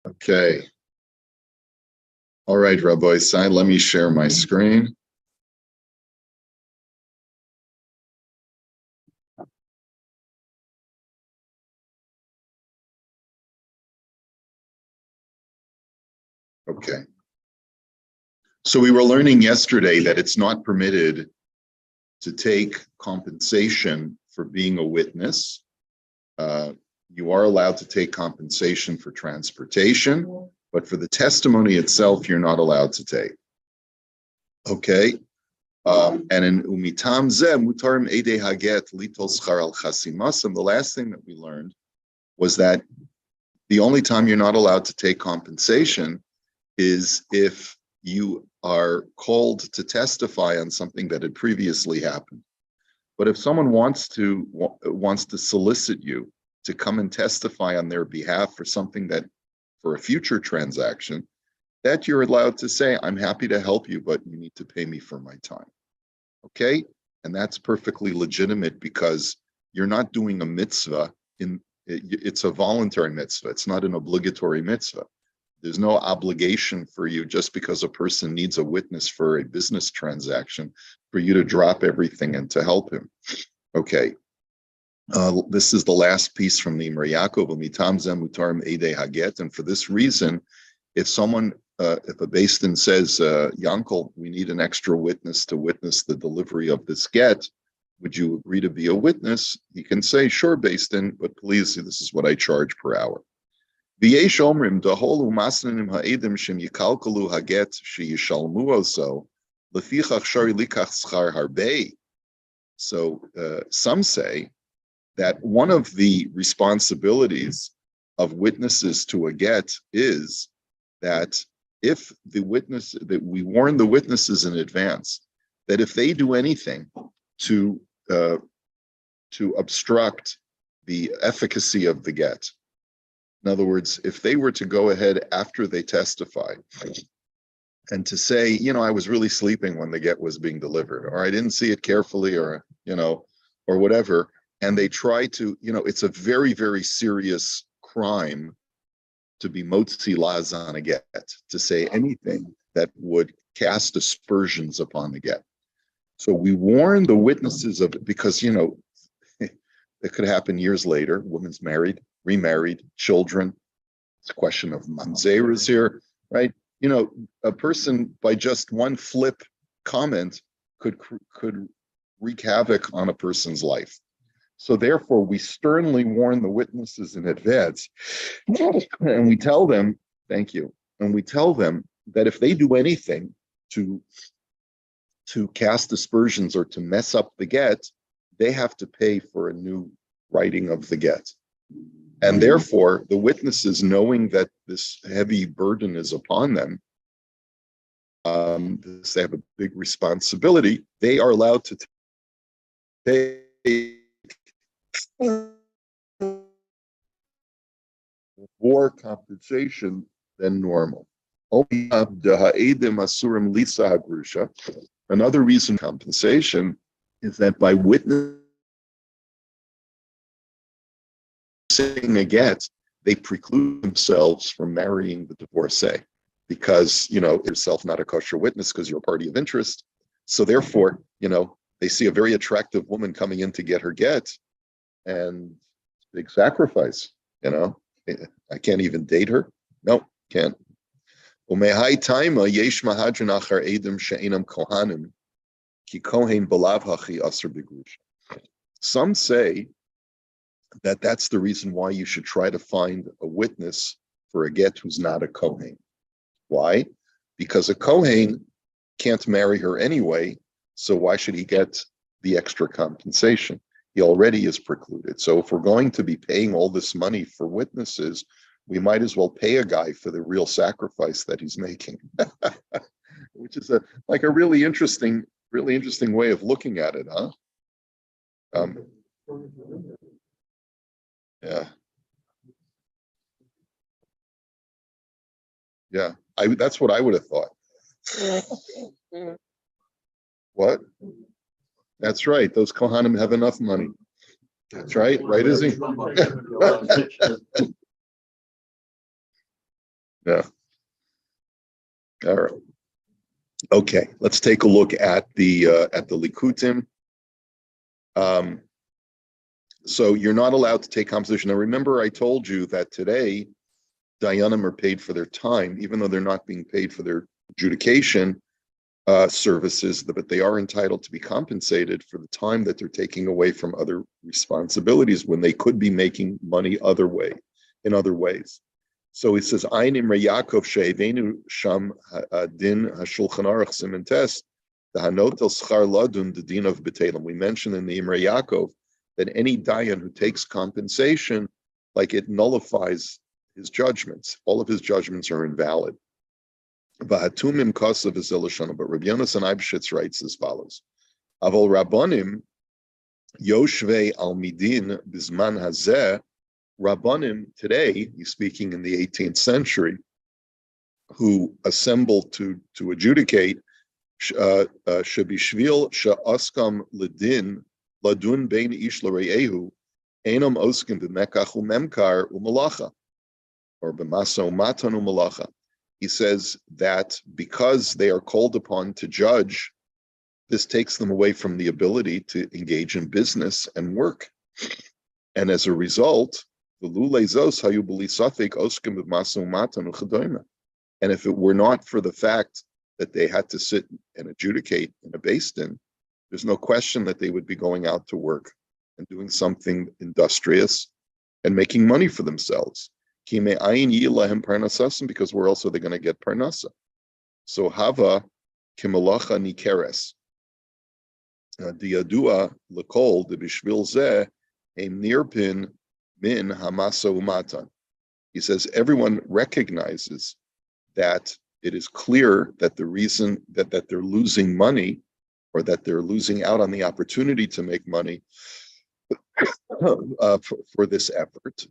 Okay. All right, Rabbi Sai, let me share my screen. Okay. So we were learning yesterday that it's not permitted to take compensation for being a witness. You are allowed to take compensation for transportation, but for the testimony itself, you're not allowed to take. Okay. And in Umitam Zeh, Mutarim Ede Haget Litol Schar al Chasimasam, the last thing that we learned was that the only time you're not allowed to take compensation is if you are called to testify on something that had previously happened. But if someone wants to solicit you to come and testify on their behalf for something that, for a future transaction, that you're allowed to say, I'm happy to help you, but you need to pay me for my time. Okay? And that's perfectly legitimate because you're not doing a mitzvah. It's a voluntary mitzvah. It's not an obligatory mitzvah. There's no obligation for you just because a person needs a witness for a business transaction for you to drop everything and to help him. Okay. This is the last piece from the Imrei Yaakov, Mitam Zeh Mutarim Ede Haget. And for this reason, if a Beis Din says, Yankel, we need an extra witness to witness the delivery of this get, would you agree to be a witness? He can say, sure, Beis Din, but please, this is what I charge per hour. V'yesh omrim daholu masnanim ha'edim shem yikalkalu haget sheyishalmu oso lefichach shari likach schar harbei. So some say that one of the responsibilities of witnesses to a get is that if the witness, that we warn the witnesses in advance that if they do anything to obstruct the efficacy of the get, in other words, if they were to go ahead after they testify and to say, I was really sleeping when the get was being delivered, or I didn't see it carefully, or, or whatever, and they try to, it's a very, very serious crime to be motzi laz on a get, to say anything that would cast aspersions upon the get. So we warn the witnesses of it because, it could happen years later. Woman's married, remarried, children. It's a question of mamzeras here, right? A person by just one flip comment could wreak havoc on a person's life. So therefore, we sternly warn the witnesses in advance, and we tell them, thank you, and we tell them that if they do anything to cast aspersions or to mess up the get, they have to pay for a new writing of the get. And therefore, the witnesses, knowing that this heavy burden is upon them, they have a big responsibility, they are allowed to take more compensation than normal. Another reason compensation is that by witnessing a get, they preclude themselves from marrying the divorcee because, yourself not a kosher witness because you're a party of interest. So therefore, they see a very attractive woman coming in to get her get, and big sacrifice, I can't even date her. No, can't. Some say that that's the reason why you should try to find a witness for a get who's not a Kohen. Why? Because a Kohen can't marry her anyway, so why should he get the extra compensation? He already is precluded. So if we're going to be paying all this money for witnesses, we might as well pay a guy for the real sacrifice that he's making, which is a really interesting way of looking at it, huh? Yeah. Yeah. That's what I would have thought. What? That's right. Those Kohanim have enough money. That's right. Right, Izzy? Yeah. All right. Okay. Let's take a look at the Likutim. So you're not allowed to take compensation. Now, remember, I told you that today, Dayanim are paid for their time, even though they're not being paid for their adjudication services, but they are entitled to be compensated for the time that they're taking away from other responsibilities when they could be making money in other ways. So he says, Ein Imrei Yaakov she'evenu sham din hashulchan aruch siman tes the hanotel schar ladun the din of betelim. We mentioned in the Imrei Yaakov that any dayan who takes compensation, like it nullifies his judgments. All of his judgments are invalid. V'hatumim kasav is elishana, but Rabbi Yonasan Eibshitz writes as follows: Avol Rabbanim yoshvei al midin bizman hazeh. Rabbanim today, he's speaking in the 18th century, who assembled to adjudicate shebishvil she'askam ledin ladun bein ish l're'ehu enam oskim b'mekach u'memkar u'malacha, or b'masa u'matan u'malacha. He says that because they are called upon to judge, this takes them away from the ability to engage in business and work. And as a result, and if it were not for the fact that they had to sit and adjudicate in a beis din, there's no question that they would be going out to work and doing something industrious and making money for themselves. Because where else are they going to get parnasa? So hava kimalacha nikeres diyadua lekol debishvil zeh em nirpin min hamasa umatan. He says everyone recognizes that it is clear that the reason that they're losing money, or that they're losing out on the opportunity to make money for this effort.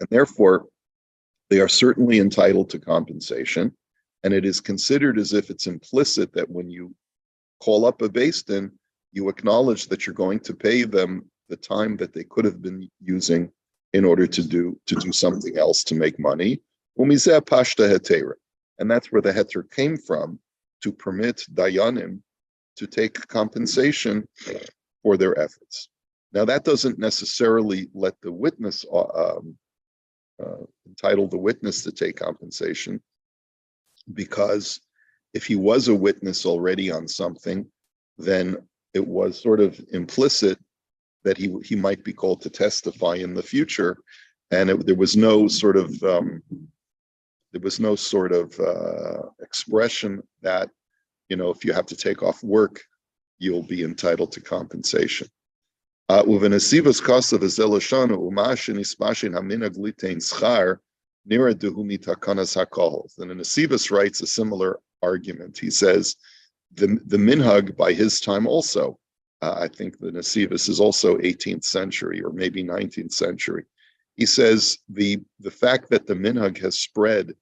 And therefore, they are certainly entitled to compensation, and it is considered as if it's implicit that when you call up a beis din, you acknowledge that you're going to pay them the time that they could have been using in order to do something else to make money. And that's where the heter came from, to permit dayanim to take compensation for their efforts. Now, that doesn't necessarily let the witness entitle the witness to take compensation, because if he was a witness already on something, then it was sort of implicit that he might be called to testify in the future, and there was no sort of expression that, if you have to take off work, you'll be entitled to compensation. The Nesivos writes a similar argument. He says the minhag by his time also, I think the Nesivos is also 18th century or maybe 19th century. He says the fact that the minhag has spread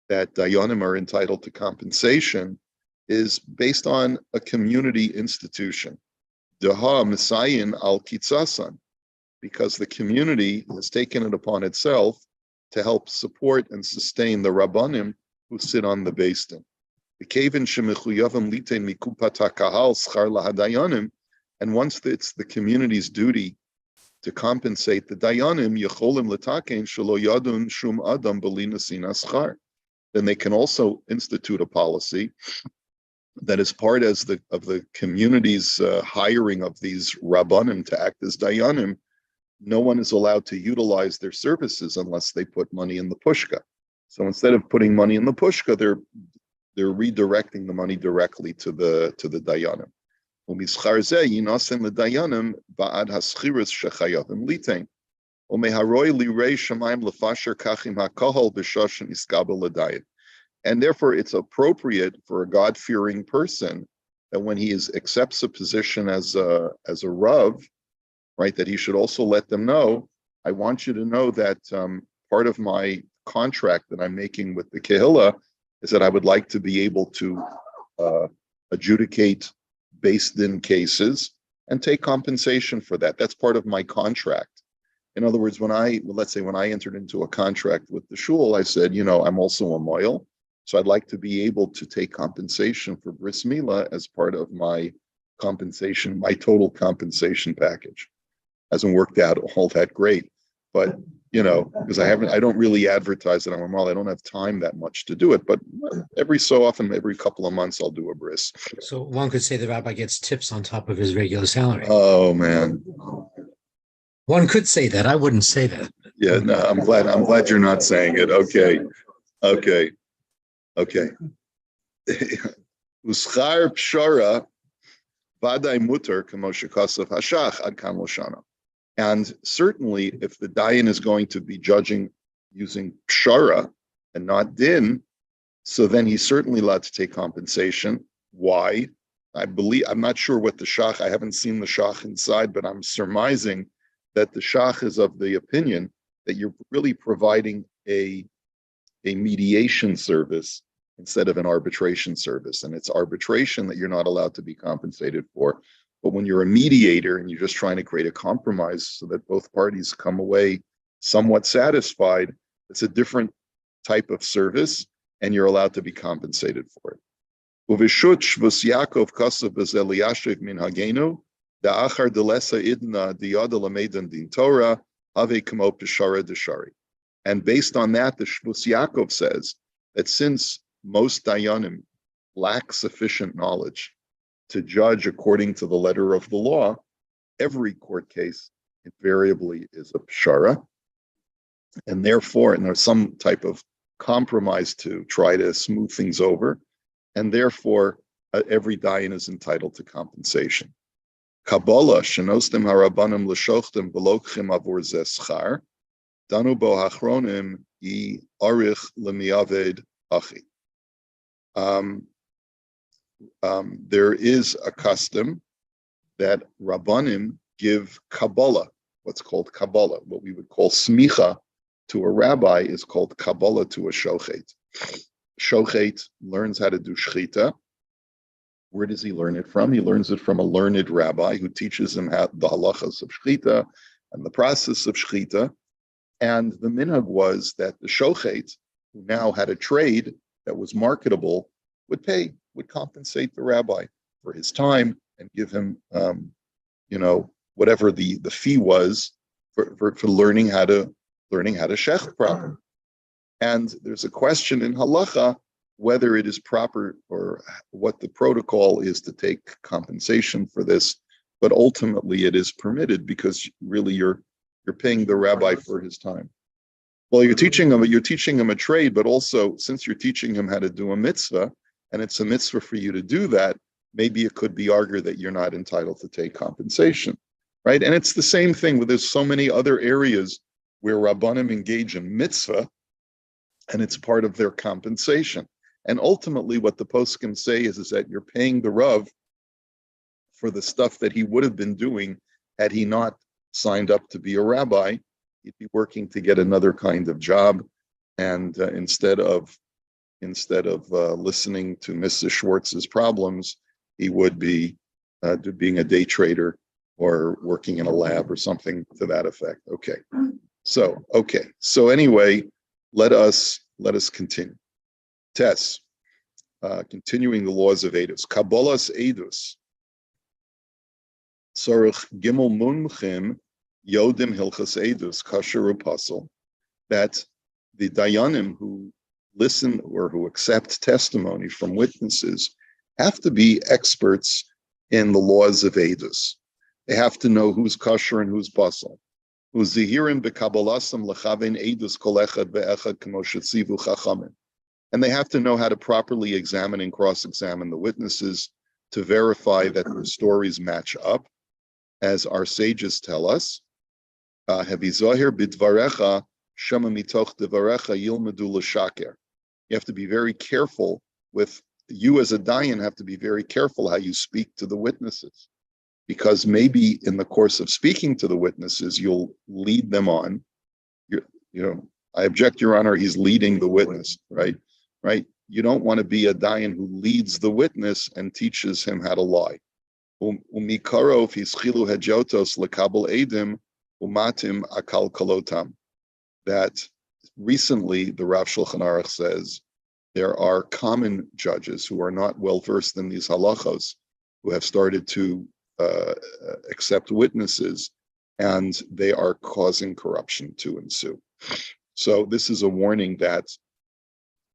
that dayanim are entitled to compensation is based on a community institution. Daha misayin al kitzasan, because the community has taken it upon itself to help support and sustain the rabbanim who sit on the beis din. And once it's the community's duty to compensate the dayanim, then they can also institute a policy that is part of the community's hiring of these rabbanim to act as dayanim. No one is allowed to utilize their services unless they put money in the pushka. So instead of putting money in the pushka, they're redirecting the money directly to the dayanim. And therefore, it's appropriate for a God-fearing person that when he accepts a position as a rav, right, that he should also let them know, I want you to know that part of my contract that I'm making with the Kehillah is that I would like to be able to adjudicate beis din cases, and take compensation for that. That's part of my contract. In other words, let's say when I entered into a contract with the shul, I said, I'm also a moil, so I'd like to be able to take compensation for bris milah as part of my compensation, my total compensation package. Hasn't worked out all that great, but because I don't really advertise that I'm a moil. I don't have time that much to do it, but every so often, every couple of months, I'll do a bris. So one could say the rabbi gets tips on top of his regular salary. Oh man. One could say that. I wouldn't say that. Yeah, no, I'm glad you're not saying it. Okay. Uschar pshara vaday muter k'moshe kasav hashach ad kan loshana. And certainly, if the dayan is going to be judging using pshara and not din, so then he's certainly allowed to take compensation. Why? I'm not sure what the shach, I haven't seen the shach inside, but I'm surmising that the shach is of the opinion that you're really providing a mediation service instead of an arbitration service. And it's arbitration that you're not allowed to be compensated for. But when you're a mediator and you're just trying to create a compromise so that both parties come away somewhat satisfied, it's a different type of service and you're allowed to be compensated for it. Uvishut shvus Yaakov kasav bezel yashiv min hagenu da'achar delesa idna diyada lamedan din Torah ave kamo peshara deshari. And based on that, the Shvus Yaakov says that since most dayanim lack sufficient knowledge to judge according to the letter of the law, every court case invariably is a pshara, and therefore, and there's some type of compromise to try to smooth things over, and therefore every dayan is entitled to compensation. Kabbalah shenostem harabanim l'shochtem v'lokchim avur zeh schar danu bo hachronim I arich lemiaved achi. There is a custom that Rabbanim give Kabbalah, what's called Kabbalah, what we would call smicha to a rabbi is called Kabbalah to a shochet. Shochet learns how to do shchita. Where does he learn it from? He learns it from a learned rabbi who teaches him how the halachas of shchita and the process of shchita. And the minhag was that the shochet, who now had a trade that was marketable, would compensate the rabbi for his time and give him, whatever the fee was for learning how to shech properly. And there's a question in halacha whether it is proper or what the protocol is to take compensation for this, but ultimately it is permitted because really you're paying the rabbi for his time. Well, you're teaching him a trade, but also since you're teaching him how to do a mitzvah, and it's a mitzvah for you to do that, maybe it could be argued that you're not entitled to take compensation, right? And it's the same thing where there's so many other areas where Rabbanim engage in mitzvah, and it's part of their compensation. And ultimately what the poskim say is that you're paying the Rav for the stuff that he would have been doing had he not signed up to be a rabbi. He'd be working to get another kind of job, and instead of listening to Mrs. Schwartz's problems, he would be being a day trader or working in a lab or something to that effect. Okay. So anyway, let us continue. Tess, continuing the laws of Edus. Kabbalas Edus. Sorach Gimel Munchim Yodim Hilchos Edus Kasher Upasul, that the dayanim who listen or who accept testimony from witnesses have to be experts in the laws of Edus. They have to know who's kasher and who's basal. Who's zihirim bekabalasam lechaven Edus kol echad ve'echad k'mo shetzivu chachamim. And they have to know how to properly examine and cross-examine the witnesses to verify that their stories match up. As our sages tell us, Havizohir bidvarecha shema mitoch devarecha yilmedu l'shaker. You have to be very careful you as a dayan have to be very careful how you speak to the witnesses, because maybe in the course of speaking to the witnesses, you'll lead them on. I object, Your Honor, he's leading the witness, right? You don't want to be a dayan who leads the witness and teaches him how to lie. Umikarov hischilu hedjotos lekabel edim umatim akal kolotam. That recently the Rav Shulchan Aruch says there are common judges who are not well versed in these halachos, who have started to accept witnesses, and they are causing corruption to ensue. So this is a warning that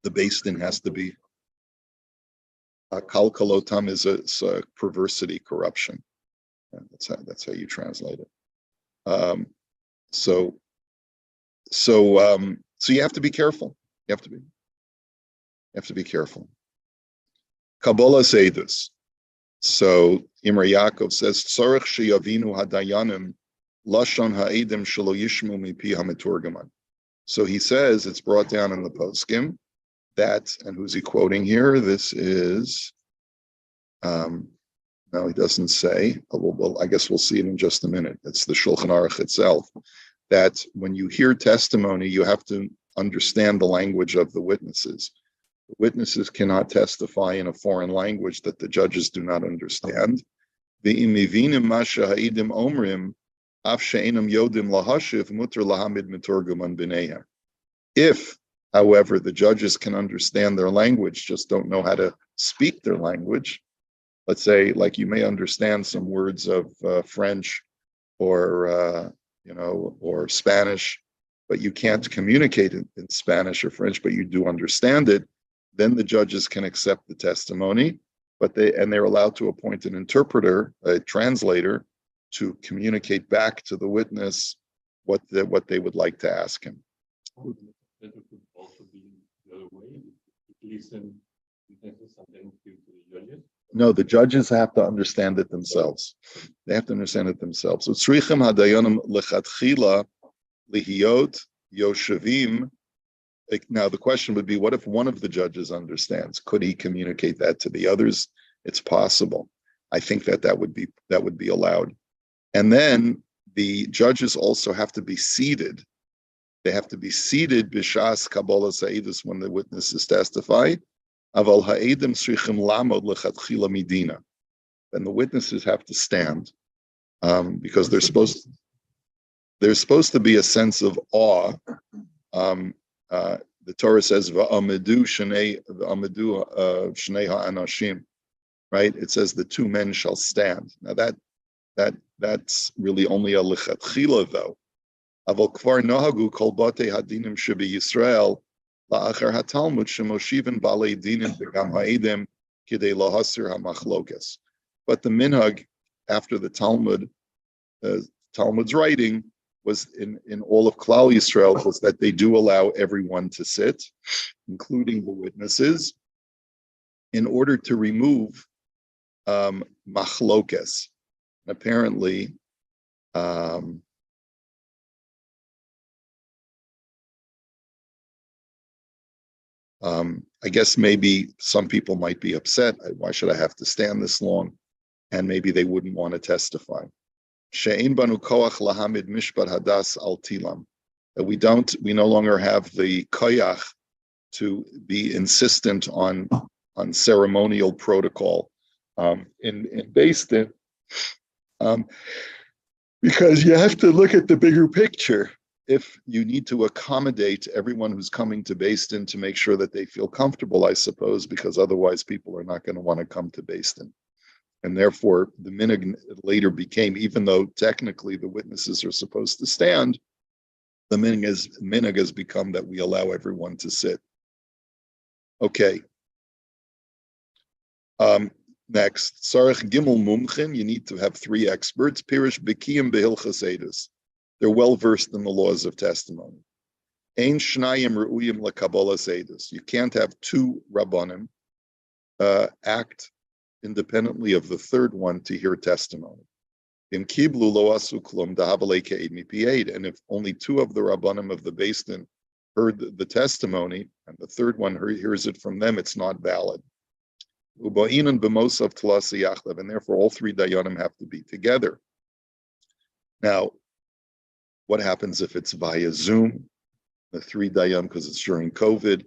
the Beis Din has to be kal kalotam is a perversity, corruption. And that's how you translate it. So you have to be careful. You have to be careful. Kabbalah say this. So Imrei Yaakov says, "Tzarech sheyavinu hadayanim lashon ha'edim shelo yishmu mipi hameturgaman." So he says it's brought down in the poskim that, and who's he quoting here? This is, no, he doesn't say. Well, I guess we'll see it in just a minute. It's the Shulchan Aruch itself. That when you hear testimony, you have to understand the language of the witnesses. The witnesses cannot testify in a foreign language that the judges do not understand. If, however, the judges can understand their language, just don't know how to speak their language, let's say, like you may understand some words of French or or Spanish, but you can't communicate in Spanish or French, but you do understand it, then the judges can accept the testimony, but they're allowed to appoint an interpreter, a translator, to communicate back to the witness what they would like to ask him. That could also be the other way. Listen, something to the judges. No, the judges have to understand it themselves. They have to understand it themselves. So tzrichim hadayanim lechatchila lihiyot yoshavim. Now the question would be, what if one of the judges understands? Could he communicate that to the others? It's possible. I think that would be allowed. And then the judges also have to be seated. They have to be seated b'shas kabbalah sa'idus when the witnesses testify. Aval ha'edim tzrichim lamod lechatchila midina. Then the witnesses have to stand because there's supposed to be a sense of awe. The Torah says va'amidu shnei ha'anashim, right? It says the two men shall stand. Now that's really only a lechatchila though. Aval kvar nohagu kol batei hadinim shebi Yisrael la'achar hatalmud shemoshiven balei dinim begam ha'edim kidei lahasir hamachlokas. But the minhag after the Talmud's writing was in all of Klal Yisrael was that they do allow everyone to sit, including the witnesses, in order to remove machlokes. Apparently, I guess maybe some people might be upset. Why should I have to stand this long? And maybe they wouldn't want to testify. She'ein banu koach lahamid mishpat hadas al tilam. That we no longer have the koyach to be insistent on ceremonial protocol in Beis Din, because you have to look at the bigger picture. If you need to accommodate everyone who's coming to Beis Din to make sure that they feel comfortable, I suppose, because otherwise people are not going to want to come to Beis Din. And therefore, the minhag later became, even though technically the witnesses are supposed to stand, the minhag has become that we allow everyone to sit. Okay. Next, Sarach Gimel Mumchin, you need to have 3 experts. Pirish Bikiyim Behilchos Eidus. They're well versed in the laws of testimony. Ein Shnayim Re'uyim LaKabbalas Eidus. You can't have 2 Rabbanim act independently of the third one to hear testimony. And if only 2 of the Rabbanim of the Beis Din heard the testimony, and the third one hears it from them, it's not valid. And therefore all 3 Dayanim have to be together. Now, what happens if it's via Zoom? The 3 Dayanim, because it's during COVID,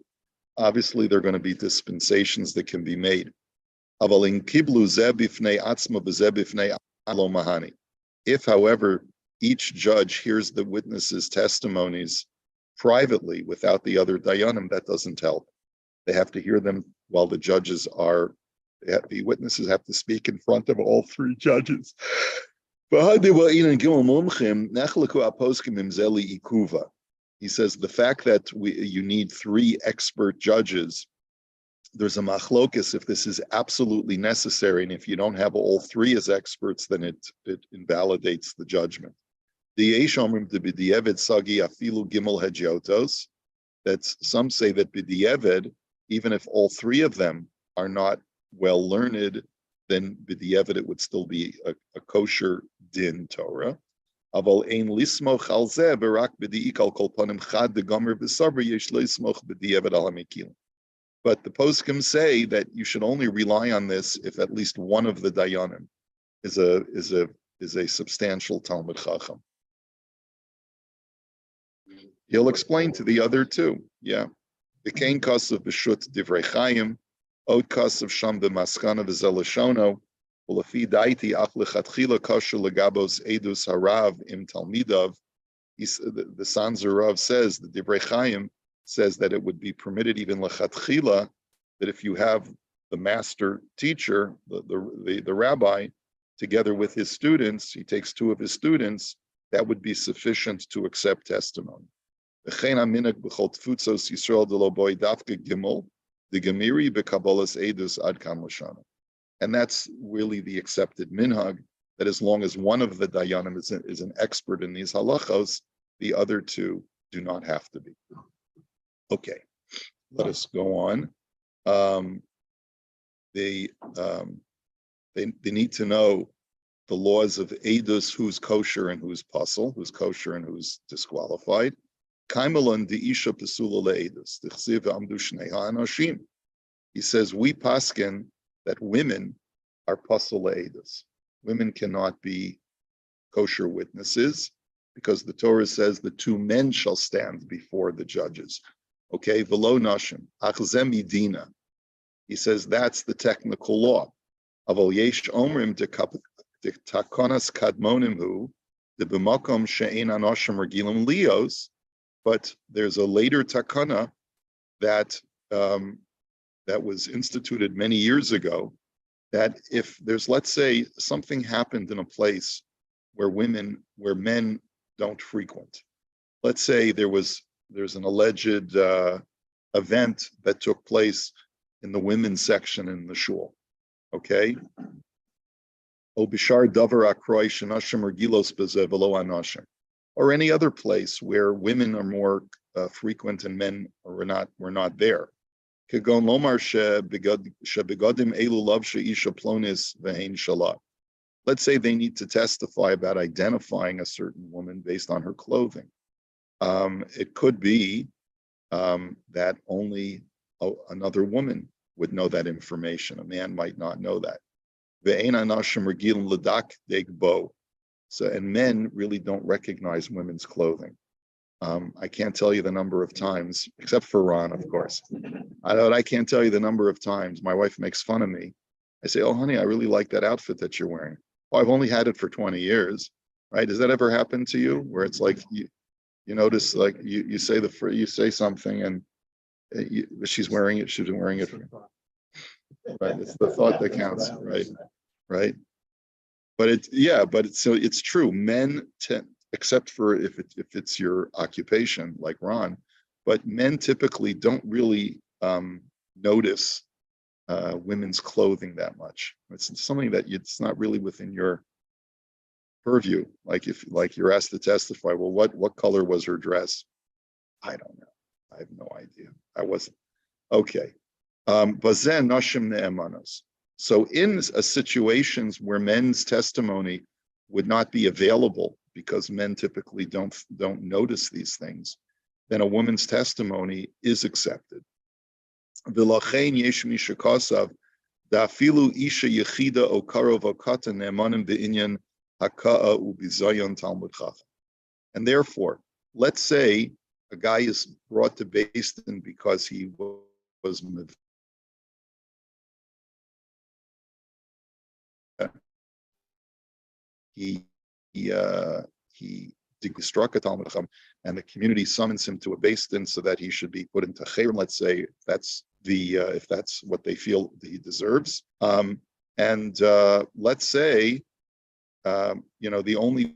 obviously there are going to be dispensations that can be made. If, however, each judge hears the witnesses' testimonies privately without the other dayanim, that doesn't help. They have to hear them while the judges are, the witnesses have to speak in front of all three judges. He says the fact that you need three expert judges, there's a machlokes if this is absolutely necessary, and if you don't have all three as experts, then it invalidates the judgment. That some say that b'di'evid, even if all three of them are not well learned, then b'di'evid it would still be a kosher din Torah. Aval ein lismoch al zeh berak b'di'ik al kol panim chad degomer v'sabra yesh lo yismoch b'di'evid al hamikilim. But the poskim say that you should only rely on this if at least one of the dayanim is a substantial Talmud Chacham. He'll explain to the other two. Yeah. The Kain Kasav B'Shut Divrei Chaim, Od Kasav Sham B'Maskana V'Zelashono, U'Lafi Daiti Ach Lechatchila Kosher Legabos Edus Harav Im Talmidav. The Sanzer Rav says, the Divrei Chaim says that it would be permitted even Lechatchila, that if you have the master teacher, the rabbi, together with his students, he takes two of his students, that would be sufficient to accept testimony. And that's really the accepted minhag, that as long as one of the dayanim is an expert in these halachos, the other two do not have to be. Okay, let us go on. They need to know the laws of edus, who's kosher and who's pasul, who's kosher and who's disqualified. He says, we paskin that women are pasul le'edus. Women cannot be kosher witnesses because the Torah says the two men shall stand before the judges. Okay, velo nashim, achzem idina. He says that's the technical law. Aval yesh omrim de takonas kadmonim hu de b'makom she'ein anoshim regilim lios. But there's a later takana that was instituted many years ago, that if there's, let's say, something happened in a place where men don't frequent. Let's say there's an alleged event that took place in the women's section in the shul. Okay. Obishar davar akroy shenashim regilos b'zeh v'lo anashim. Or any other place where women are more frequent and men were not there. Kegon lomar shebegodim elu lavshe isha plonis ve'ein shalat. Let's say they need to testify about identifying a certain woman based on her clothing. It could be that only another woman would know that information. A man might not know that. Ve'ein anashim regilim ledak degbo. So, and men really don't recognize women's clothing. I can't tell you the number of times, except for Ron, of course. I can't tell you the number of times my wife makes fun of me. I say, "Oh, honey, I really like that outfit that you're wearing." Oh, I've only had it for 20 years, right? Does that ever happen to you, where it's like you notice, like you say something and she's wearing it, she's been wearing it, right? It's the thought that counts, right? But it's true. Men tend, except for if it's your occupation, like Ron, but men typically don't really notice women's clothing that much. It's something that it's not really within your purview. Like if you're asked to testify, well, what color was her dress? I don't know. I have no idea. I wasn't. Okay. Bazen nashim ne'emanos. So in situations where men's testimony would not be available because men typically don't notice these things, then a woman's testimony is accepted. V'lachein yesh mi shekasav da'afilu isha yechida o karov o katan ne'emanim be'inyan haka'a u'bizayon talmud chacham. And therefore, let's say a guy is brought to Beis Din because he was he struck a Talmud Chacham, and the community summons him to a beis din so that he should be put into chayrim. Let's say if that's what they feel that he deserves. And let's say the only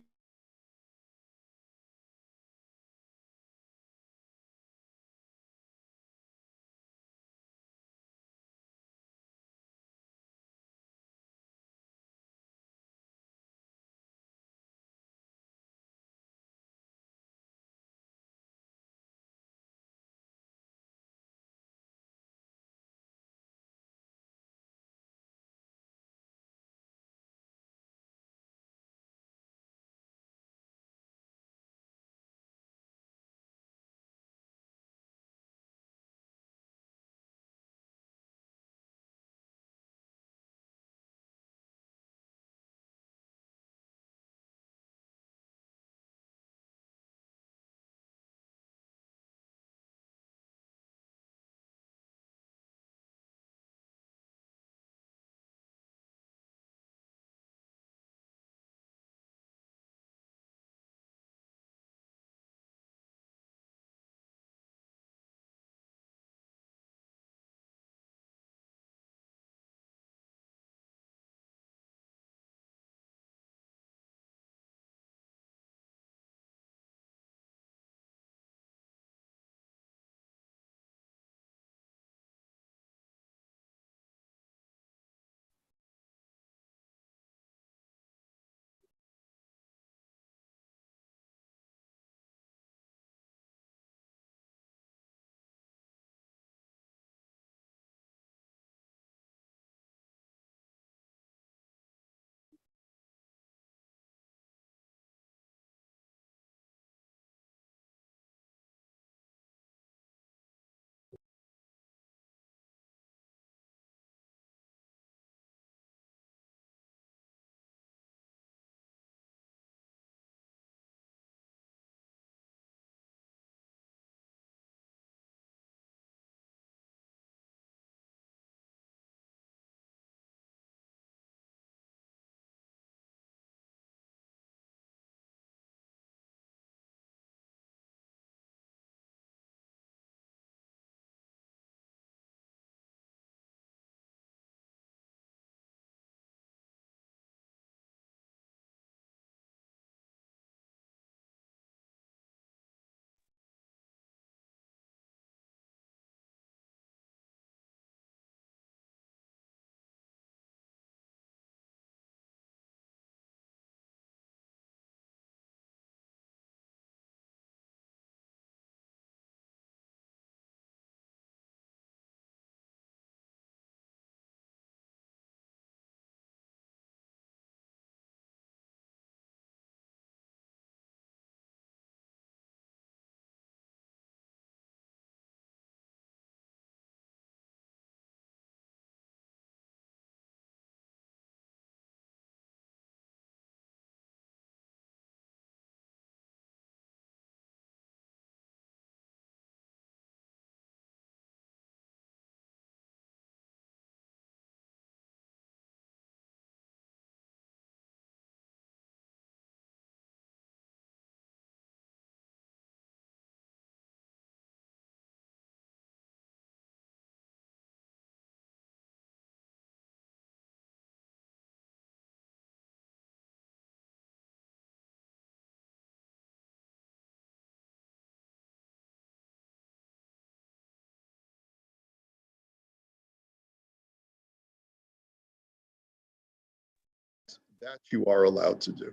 that you are allowed to do.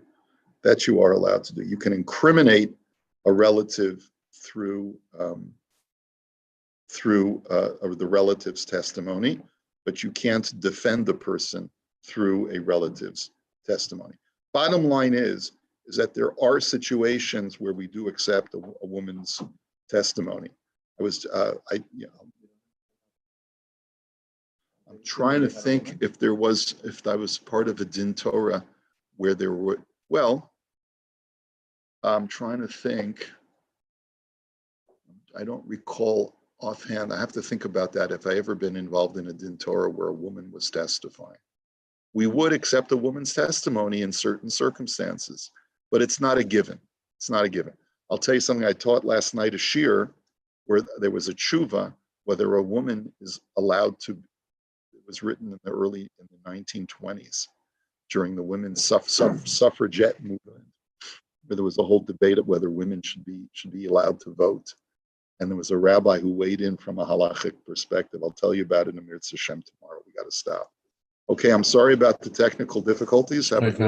That you are allowed to do. You can incriminate a relative through the relative's testimony, but you can't defend the person through a relative's testimony. Bottom line is that there are situations where we do accept a woman's testimony. I'm trying to think if I was part of a din Torah where there were, well, I'm trying to think. I don't recall offhand. I have to think about that if I ever been involved in a din Torah where a woman was testifying. We would accept a woman's testimony in certain circumstances, but it's not a given. It's not a given. I'll tell you something I taught last night, a shir, where there was a tshuva, whether a woman is allowed to, it was written in the 1920s, during the women's suffragette movement, where there was a whole debate of whether women should be allowed to vote. And there was a rabbi who weighed in from a halachic perspective. I'll tell you about it in Mirz Hashem tomorrow. We got to stop. Okay, I'm sorry about the technical difficulties. Have a good